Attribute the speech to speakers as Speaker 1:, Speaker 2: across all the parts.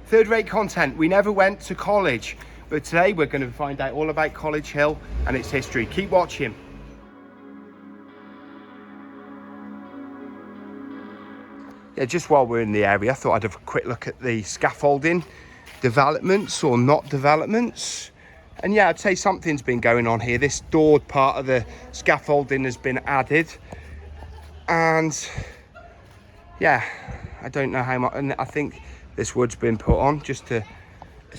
Speaker 1: Third-rate content. We never went to college, but today we're going to find out all about College Hill and its history. Keep watching. Yeah, just while we're in the area, I thought I'd have a quick look at the scaffolding developments or not developments. And yeah, I'd say something's been going on here. This doored part of the scaffolding has been added. And yeah, I don't know how much, and I think this wood's been put on just to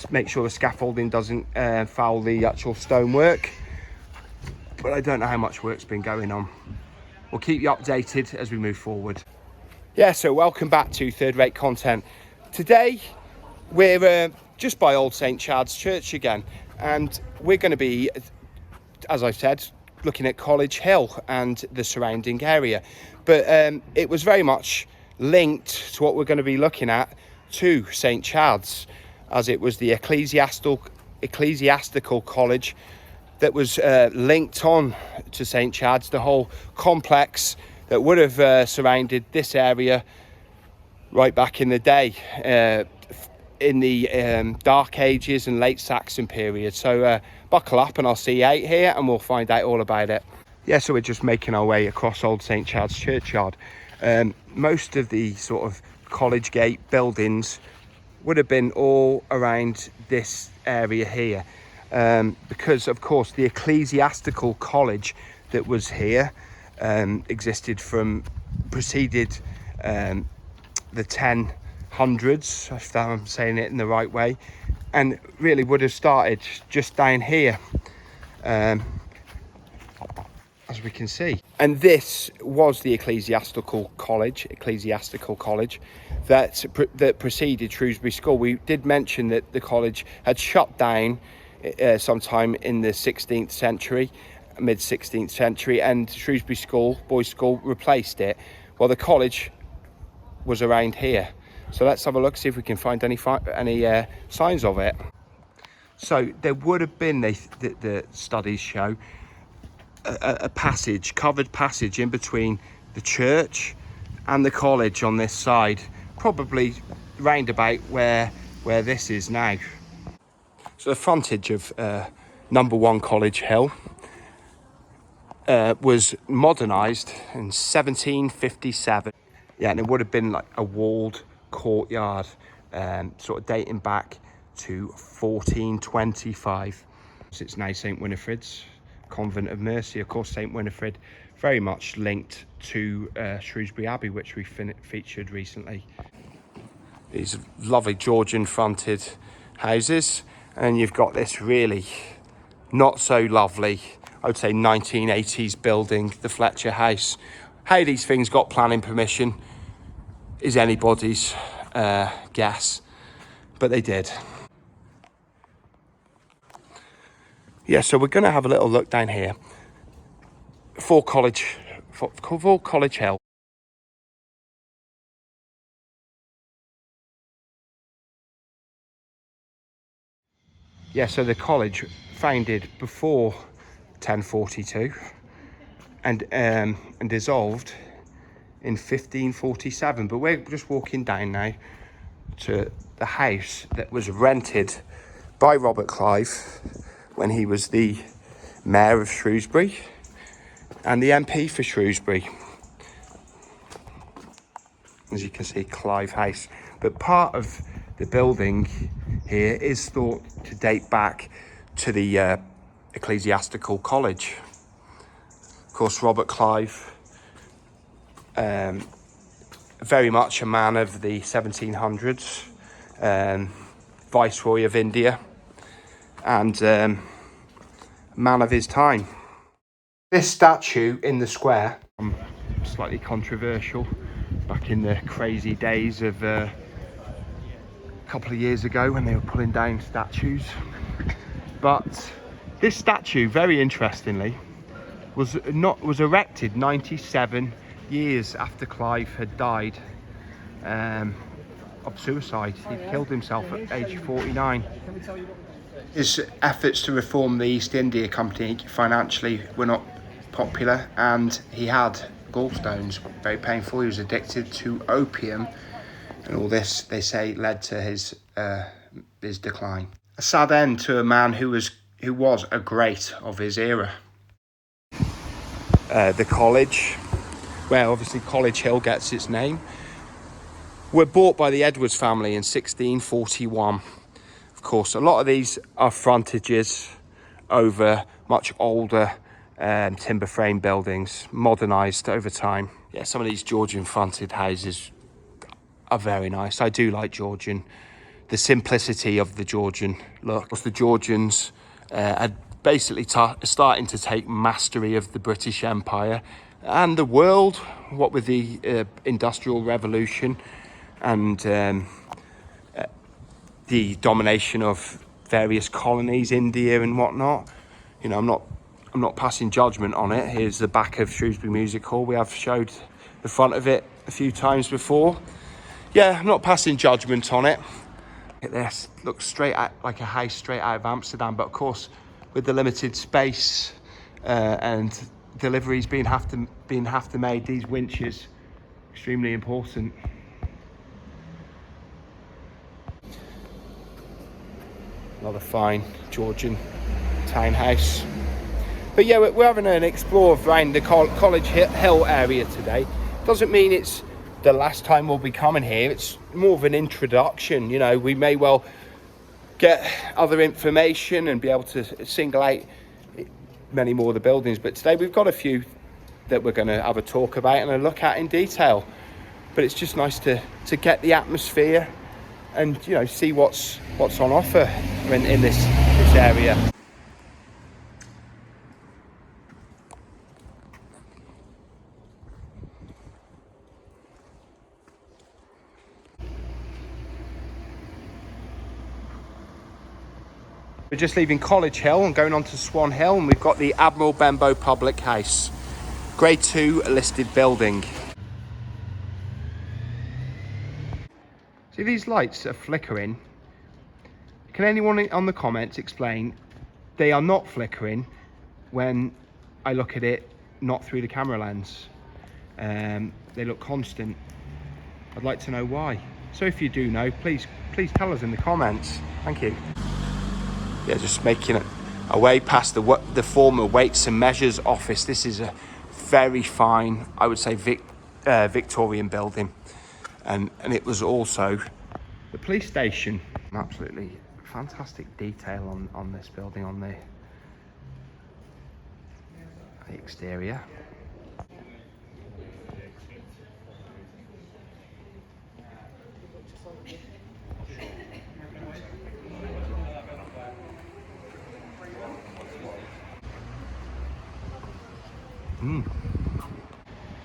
Speaker 1: make sure the scaffolding doesn't foul the actual stonework. But I don't know how much work's been going on. We'll keep you updated as we move forward. Yeah, so welcome back to Third Rate Content. Today, we're just by Old St Chad's Church again. And we're going to be, as I said, looking at College Hill and the surrounding area. But it was very much linked to what we're going to be looking at to St Chad's, as it was the ecclesiastical college that was linked on to St Chad's, the whole complex that would have surrounded this area right back in the day, in the Dark Ages and late Saxon period. So buckle up and I'll see you out here and we'll find out all about it. Yeah, so we're just making our way across Old St Chad's churchyard. Most of the sort of college gate buildings would have been all around this area here, because of course the ecclesiastical college that was here preceded the 1000s, if I'm saying it in the right way, and really would have started just down here, as we can see. And this was the ecclesiastical college that preceded Shrewsbury School. We did mention that the college had shut down sometime in the 16th century, mid 16th century, and Shrewsbury School, boys' school, replaced it. Well, the college was around here, so let's have a look, see if we can find any signs of it. So there would have been, the studies show, a covered passage in between the church and the college on this side, probably round about where this is now. So the frontage of number 1 College Hill was modernised in 1757. Yeah, and it would have been like a walled courtyard, sort of dating back to 1425. So it's now St Winifred's Convent of Mercy. Of course, St Winifred very much linked to Shrewsbury Abbey, which we featured recently. These lovely Georgian fronted houses, and you've got this really not so lovely, I would say 1980s building, the Fletcher House. How these things got planning permission is anybody's guess, but they did. Yeah, so we're going to have a little look down here for College Hill. Yeah, so the college founded before 1042 and dissolved in 1547. But we're just walking down now to the house that was rented by Robert Clive when he was the mayor of Shrewsbury and the MP for Shrewsbury. As you can see, Clive House. But part of the building here is thought to date back to the ecclesiastical college. Of course, Robert Clive, very much a man of the 1700s, Viceroy of India, and man of his time. This statue in the square, slightly controversial, back in the crazy days of a couple of years ago when they were pulling down statues. But this statue, very interestingly, was erected 97 years after Clive had died of suicide. He killed himself at age 49. His efforts to reform the East India Company financially were not popular, and he had gallstones, very painful. He was addicted to opium, And all this, they say, led to his decline. A sad end to a man who was a great of his era. The college, where obviously College Hill gets its name, were bought by the Edwards family in 1641. Of course, a lot of these are frontages over much older timber frame buildings, modernised over time. Yeah, some of these Georgian fronted houses are very nice. I do like Georgian, the simplicity of the Georgian look. The Georgians had basically starting to take mastery of the British Empire and the world, what with the Industrial Revolution and the domination of various colonies, India and whatnot. You know, I'm not passing judgment on it. Here's the back of Shrewsbury Music Hall. We have showed the front of it a few times before. Yeah, I'm not passing judgment on it. Look at this, looks straight out like a house straight out of Amsterdam, but of course with the limited space and deliveries being have to made, these winches extremely important. Another fine Georgian townhouse. But yeah, we're having an explore around the College Hill area today. Doesn't mean it's the last time we'll be coming here. It's more of an introduction. You know, we may well get other information and be able to single out many more of the buildings, but today we've got a few that we're going to have a talk about and a look at in detail. But it's just nice to get the atmosphere and, you know, see what's on offer in this area. We're just leaving College Hill and going on to Swan Hill, and we've got the Admiral Benbow Public House, Grade 2 listed building. See, these lights are flickering. Can anyone on the comments explain they are not flickering when I look at it not through the camera lens? They look constant. I'd like to know why. So if you do know, please tell us in the comments. Thank you. Yeah, just making a way past the former Weights and Measures office. This is a very fine, I would say, Victorian building, and it was also the police station. Absolutely fantastic detail on this building, on the exterior.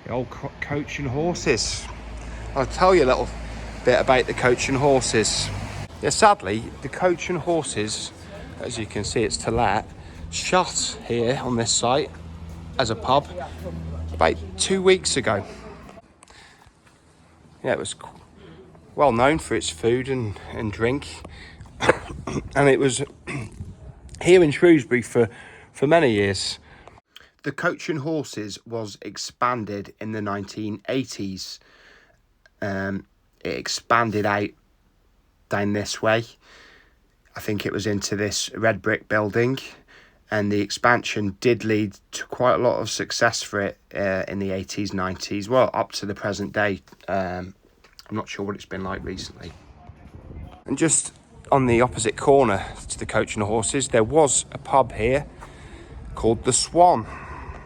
Speaker 1: The old coach and horses. I'll tell you a little bit about the coach and horses. Yeah, sadly, the coach and horses, as you can see, it's to let, shut here on this site as a pub about 2 weeks ago. Yeah, it was well known for its food and drink, and it was here in Shrewsbury for many years. The coach and horses was expanded in the 1980s. It expanded out down this way. I think it was into this red brick building, and the expansion did lead to quite a lot of success for it in the 80s, 90s, well, up to the present day. I'm not sure what it's been like recently. And just on the opposite corner to the coach and horses, there was a pub here called the Swan.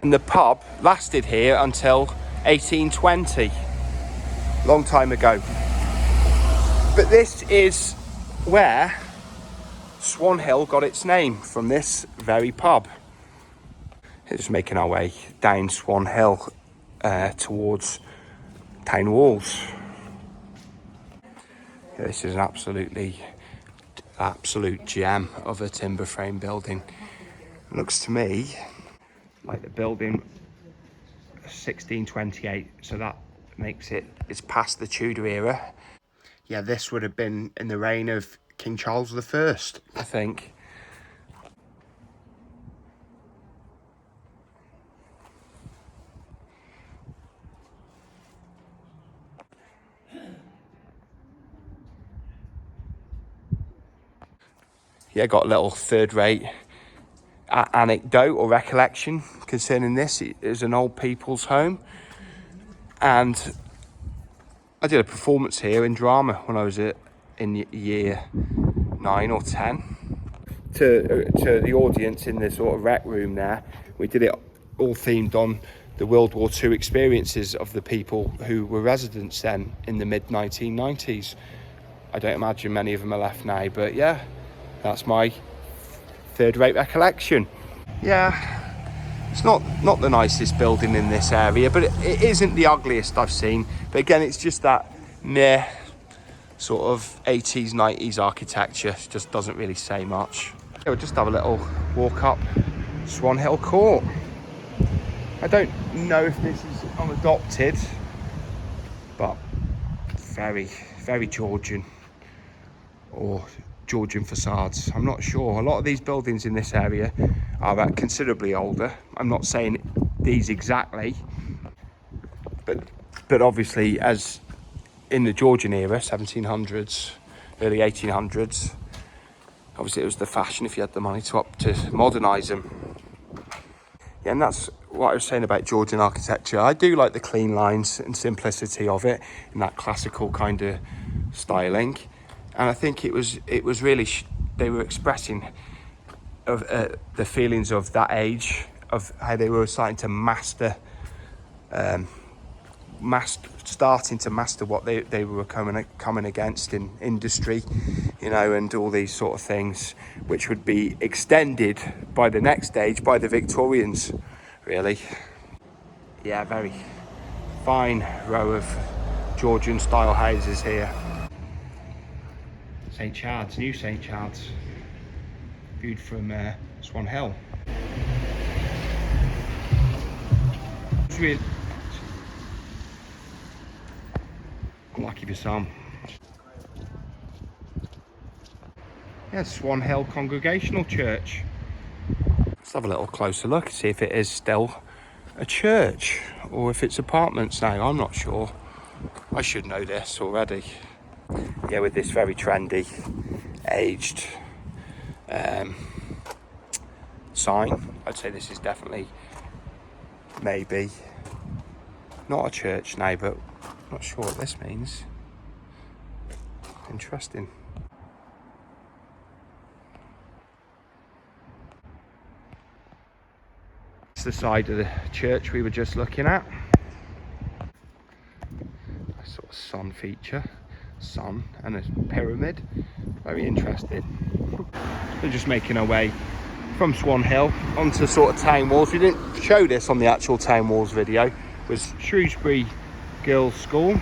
Speaker 1: And the pub lasted here until 1820, long time ago. But this is where Swan Hill got its name, from this very pub. It's making our way down Swan Hill towards town walls. Yeah, this is an absolute gem of a timber frame building. It looks to me like the building 1628, so that makes it's past the Tudor era. Yeah, this would have been in the reign of King Charles I, I think. Yeah, got a little third-rate anecdote or recollection concerning this. It was an old people's home, and I did a performance here in drama when I was in year 9 or 10. To the audience in the sort of rec room there, we did it all themed on the World War II experiences of the people who were residents then in the mid-1990s. I don't imagine many of them are left now, but yeah, that's my third-rate recollection. Yeah, it's not the nicest building in this area, but it isn't the ugliest I've seen. But again, it's just that meh sort of 80s, 90s architecture. Just doesn't really say much. We'll just have a little walk up Swan Hill Court. I don't know if this is unadopted, but very, very Georgian, or Georgian facades. I'm not sure. A lot of these buildings in this area are considerably older. I'm not saying these exactly, but obviously, as in the Georgian era, 1700s, early 1800s, obviously it was the fashion, if you had the money, to modernise them. Yeah, and that's what I was saying about Georgian architecture. I do like the clean lines and simplicity of it, and that classical kind of styling. And I think it was really they were expressing of the feelings of that age, of how they were starting to master what they were coming against in industry, you know, and all these sort of things, which would be extended by the next stage by the Victorians, really. Yeah, very fine row of Georgian style houses here. St Chad's, new St Chad's, viewed from Swan Hill. It's really lucky for some. Yeah, Swan Hill Congregational Church. Let's have a little closer look and see if it is still a church or if it's apartments now. I'm not sure. I should know this already. Yeah, with this very trendy, aged sign, I'd say this is definitely, maybe, not a church now, but I'm not sure what this means. Interesting. It's the side of the church we were just looking at. A sort of sun feature. Sun and a pyramid. Very interesting. We're just making our way from Swan Hill onto sort of town walls. We didn't show this on the actual town walls video. It was Shrewsbury Girls' School,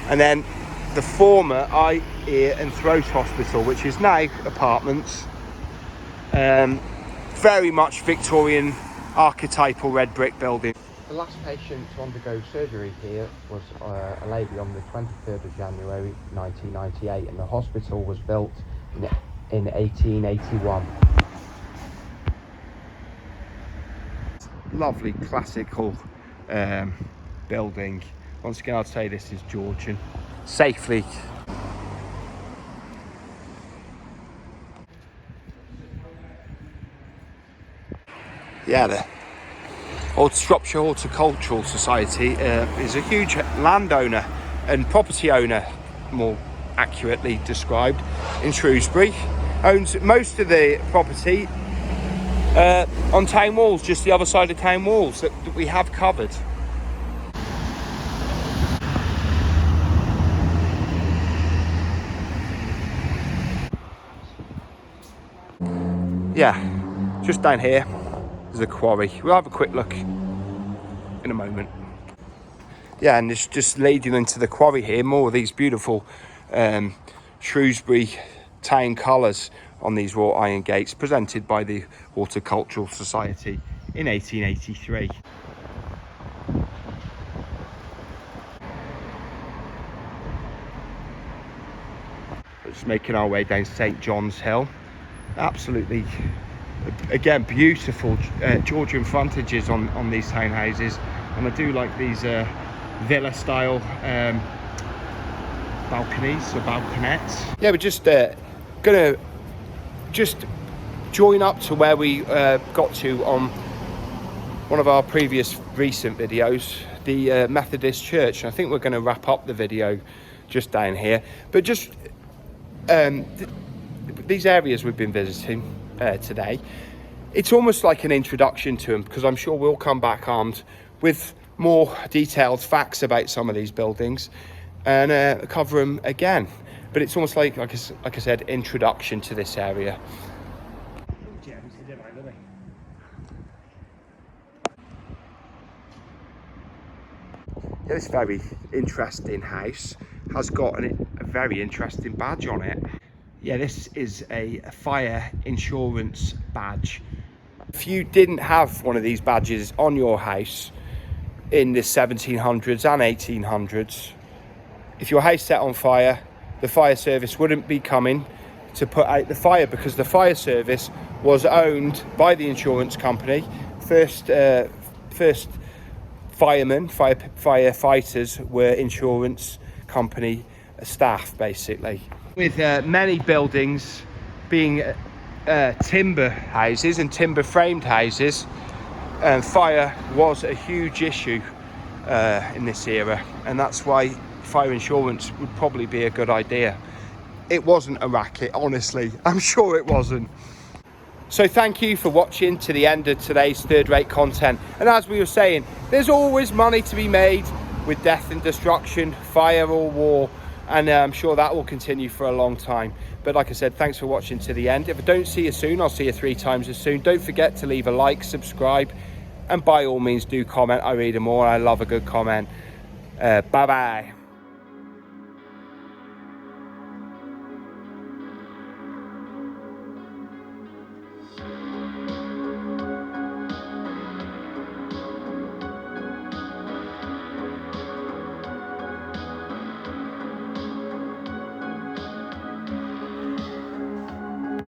Speaker 1: and then the former eye, ear and throat hospital, which is now apartments. Very much Victorian archetypal red brick building. The last patient to undergo surgery here was a lady on the 23rd of January 1998, and the hospital was built in 1881. Lovely classical building. Once again, I'd say this is Georgian. Safely. Yeah, the Old Shropshire Horticultural Society is a huge landowner and property owner, more accurately described, in Shrewsbury. Owns most of the property on town walls, just the other side of town walls that we have covered. Yeah, just down here is a quarry. We'll have a quick look in a moment. Yeah, and it's just leading into the quarry here. More of these beautiful Shrewsbury town colours on these wrought iron gates, presented by the Horticultural Society in 1883. Just making our way down St John's Hill. Absolutely, again, beautiful Georgian frontages on these townhouses, and I do like these villa style balconies or balconettes. Yeah, we're just gonna just join up to where we got to on one of our previous recent videos, the Methodist Church. And I think we're going to wrap up the video just down here, but just these areas we've been visiting today, it's almost like an introduction to them, because I'm sure we'll come back armed with more detailed facts about some of these buildings and cover them again. But it's almost like I said, introduction to this area. This very interesting house has got a very interesting badge on it. Yeah, this is a fire insurance badge. If you didn't have one of these badges on your house in the 1700s and 1800s, if your house set on fire, the fire service wouldn't be coming to put out the fire, because the fire service was owned by the insurance company. First firefighters were insurance company staff, basically. With many buildings being timber houses and timber framed houses, fire was a huge issue in this era, and that's why fire insurance would probably be a good idea. It wasn't a racket, honestly. I'm sure it wasn't. So thank you for watching to the end of today's third-rate content. And as we were saying, there's always money to be made with death and destruction, fire or war, and I'm sure that will continue for a long time. But like I said, thanks for watching to the end. If I don't see you soon, I'll see you 3 times as soon. Don't forget to leave a like, subscribe, and by all means do comment. I read them all. I love a good comment. Bye bye.